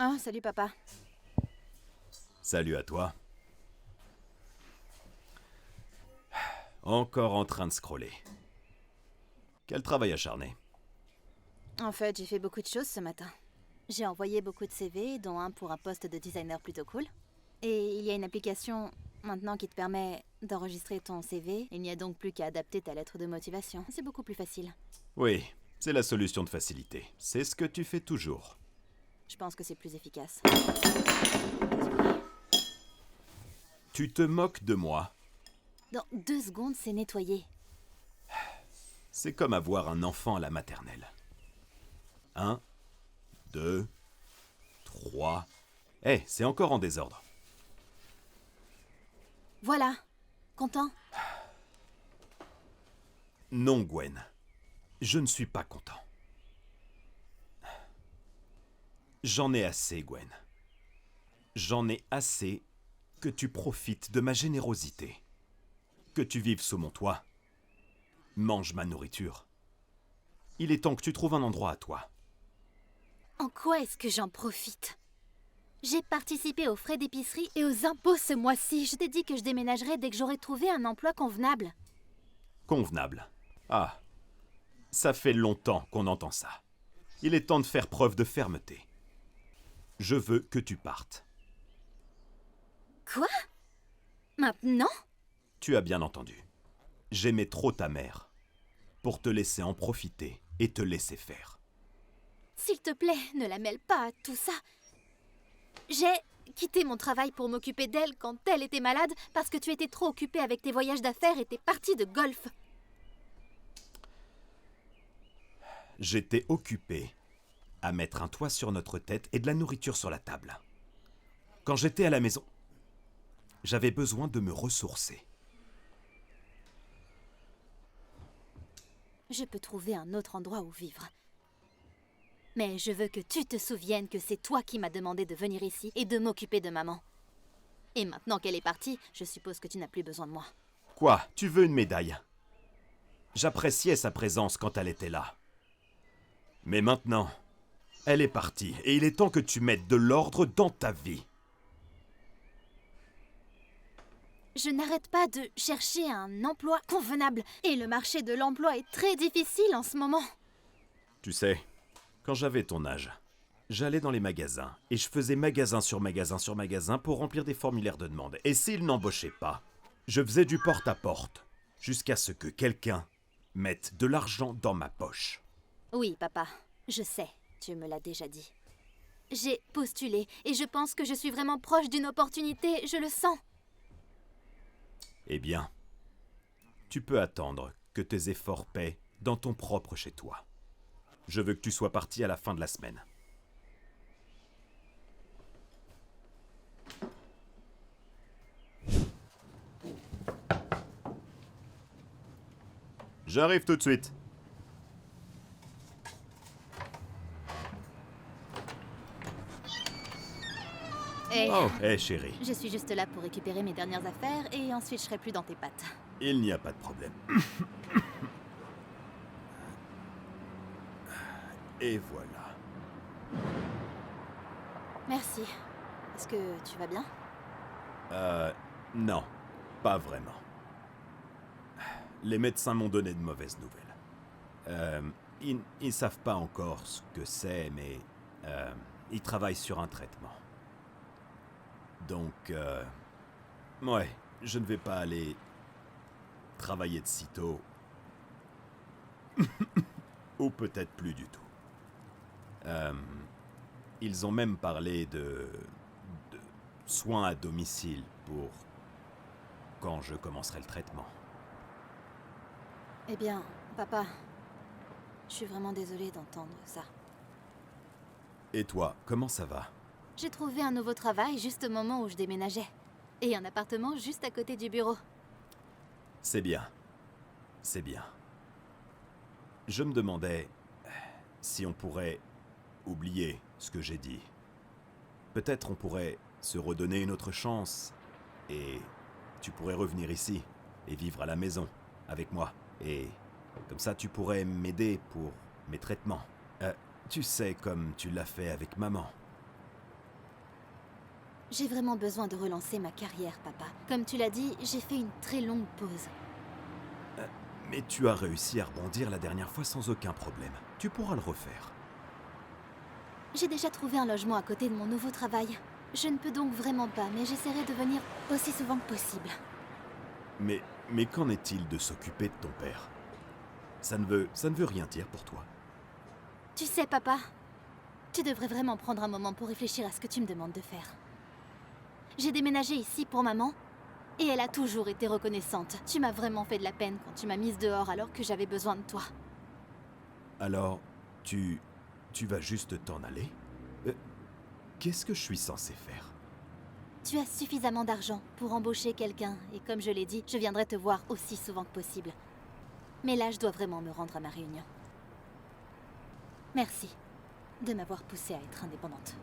Ah, salut papa. Salut à toi. Encore en train de scroller. Quel travail acharné. En fait, j'ai fait beaucoup de choses ce matin. J'ai envoyé beaucoup de CV, dont un pour un poste de designer plutôt cool. Et il y a une application maintenant qui te permet d'enregistrer ton CV. Il n'y a donc plus qu'à adapter ta lettre de motivation. C'est beaucoup plus facile. Oui, c'est la solution de facilité. C'est ce que tu fais toujours. Je pense que c'est plus efficace. Tu te moques de moi. Dans 2 secondes, c'est nettoyé. C'est comme avoir un enfant à la maternelle. 1, 2, 3... Eh, c'est encore en désordre. Voilà. Content? Non, Gwen. Je ne suis pas content. J'en ai assez, Gwen. J'en ai assez que tu profites de ma générosité. Que tu vives sous mon toit. Mange ma nourriture. Il est temps que tu trouves un endroit à toi. En quoi est-ce que j'en profite? J'ai participé aux frais d'épicerie et aux impôts ce mois-ci. Je t'ai dit que je déménagerais dès que j'aurais trouvé un emploi convenable. Convenable. Ah, ça fait longtemps qu'on entend ça. Il est temps de faire preuve de fermeté. Je veux que tu partes. Quoi? Maintenant? Tu as bien entendu. J'aimais trop ta mère pour te laisser en profiter et te laisser faire. S'il te plaît, ne la mêle pas à tout ça. J'ai quitté mon travail pour m'occuper d'elle quand elle était malade parce que tu étais trop occupée avec tes voyages d'affaires et tes parties de golf. J'étais occupé à mettre un toit sur notre tête et de la nourriture sur la table. Quand j'étais à la maison, j'avais besoin de me ressourcer. Je peux trouver un autre endroit où vivre. Mais je veux que tu te souviennes que c'est toi qui m'as demandé de venir ici et de m'occuper de maman. Et maintenant qu'elle est partie, je suppose que tu n'as plus besoin de moi. Quoi? Tu veux une médaille? J'appréciais sa présence quand elle était là. Mais maintenant, elle est partie et il est temps que tu mettes de l'ordre dans ta vie. Je n'arrête pas de chercher un emploi convenable. Et le marché de l'emploi est très difficile en ce moment. Tu sais, quand j'avais ton âge, j'allais dans les magasins et je faisais magasin sur magasin sur magasin pour remplir des formulaires de demande. Et s'ils n'embauchaient pas, je faisais du porte-à-porte jusqu'à ce que quelqu'un mette de l'argent dans ma poche. Oui, papa, je sais, tu me l'as déjà dit. J'ai postulé et je pense que je suis vraiment proche d'une opportunité, je le sens. Eh bien, tu peux attendre que tes efforts paient dans ton propre chez toi. Je veux que tu sois parti à la fin de la semaine. J'arrive tout de suite. Et Oh, hé chérie, je suis juste là pour récupérer mes dernières affaires et ensuite je serai plus dans tes pattes. il n'y a pas de problème. Et voilà. Merci. Est-ce que tu vas bien? Non, pas vraiment. Les médecins m'ont donné de mauvaises nouvelles. Ils savent pas encore ce que c'est, mais ils travaillent sur un traitement. Donc, ouais, je ne vais pas aller travailler de sitôt. Ou peut-être plus du tout. Ils ont même parlé de soins à domicile pour quand je commencerai le traitement. Eh bien, papa, je suis vraiment désolée d'entendre ça. Et toi, comment ça va? J'ai trouvé un nouveau travail juste au moment où je déménageais. Et un appartement juste à côté du bureau. C'est bien. C'est bien. Je me demandais si on pourrait oublier ce que j'ai dit. Peut-être on pourrait se redonner une autre chance et tu pourrais revenir ici et vivre à la maison avec moi. Et comme ça, tu pourrais m'aider pour mes traitements. Tu sais, comme tu l'as fait avec maman. J'ai vraiment besoin de relancer ma carrière, papa. Comme tu l'as dit, j'ai fait une très longue pause. Mais tu as réussi à rebondir la dernière fois sans aucun problème. Tu pourras le refaire. J'ai déjà trouvé un logement à côté de mon nouveau travail. Je ne peux donc vraiment pas, mais j'essaierai de venir aussi souvent que possible. Mais qu'en est-il de s'occuper de ton père? Ça ne veut rien dire pour toi. Tu sais, papa, tu devrais vraiment prendre un moment pour réfléchir à ce que tu me demandes de faire. J'ai déménagé ici pour maman, et elle a toujours été reconnaissante. Tu m'as vraiment fait de la peine quand tu m'as mise dehors alors que j'avais besoin de toi. Alors, tu vas juste t'en aller? Qu'est-ce que je suis censé faire? Tu as suffisamment d'argent pour embaucher quelqu'un, et comme je l'ai dit, je viendrai te voir aussi souvent que possible. Mais là, je dois vraiment me rendre à ma réunion. Merci de m'avoir poussée à être indépendante.